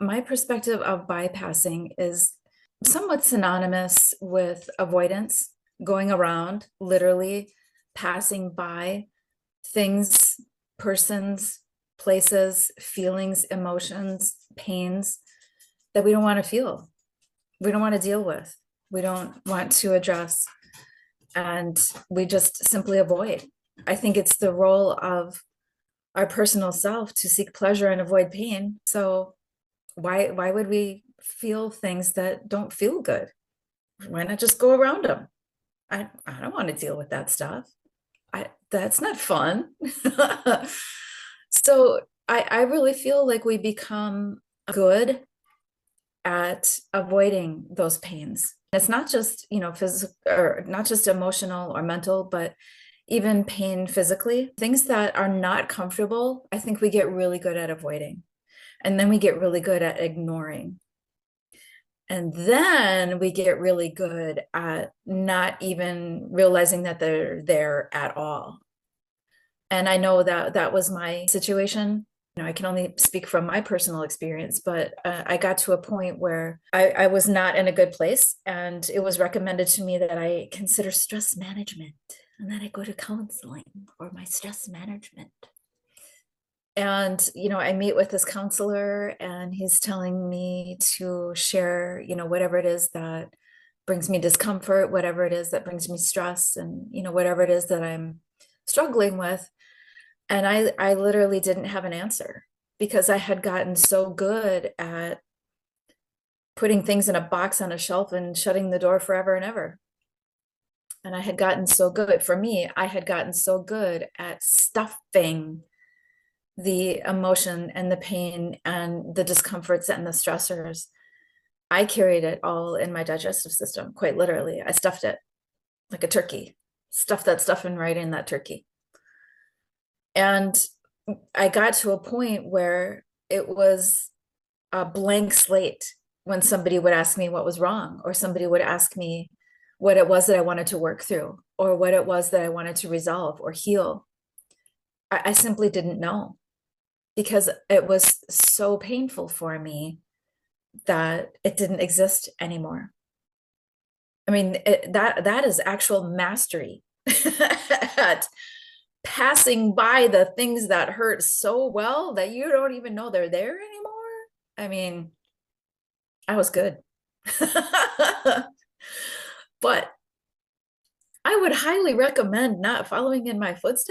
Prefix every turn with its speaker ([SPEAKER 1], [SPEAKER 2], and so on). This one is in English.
[SPEAKER 1] My perspective of bypassing is somewhat synonymous with avoidance, going around, literally passing by things, persons, places, feelings, emotions, pains that we don't want to feel, we don't want to deal with, we don't want to address, and we just simply avoid. I think it's the role of our personal self to seek pleasure and avoid pain. So why would we feel things that don't feel good? Why not just go around them? I don't want to deal with that stuff. That's not fun. So I really feel like we become good at avoiding those pains. It's not just, physical or not just emotional or mental, but even pain physically. Things that are not comfortable, I think we get really good at avoiding. And then we get really good at ignoring. And then we get really good at not even realizing that they're there at all. And I know that that was my situation. I can only speak from my personal experience, but I got to a point where I was not in a good place. And it was recommended to me that I consider stress management and that I go to counseling for my stress management. And, I meet with this counselor and he's telling me to share, whatever it is that brings me discomfort, whatever it is that brings me stress, and, whatever it is that I'm struggling with. And I literally didn't have an answer because I had gotten so good at putting things in a box on a shelf and shutting the door forever and ever. And I had gotten so good, for me, I had gotten so good at stuffing the emotion and the pain and the discomforts and the stressors. I carried it all in my digestive system, quite literally. I stuffed it like a turkey, stuffed that stuff in right in that turkey. And I got to a point where it was a blank slate when somebody would ask me what was wrong, or somebody would ask me what it was that I wanted to work through, or what it was that I wanted to resolve or heal. I simply didn't know because it was so painful for me that it didn't exist anymore. I mean, that is actual mastery at passing by the things that hurt so well that you don't even know they're there anymore. I mean, I was good. But I would highly recommend not following in my footsteps.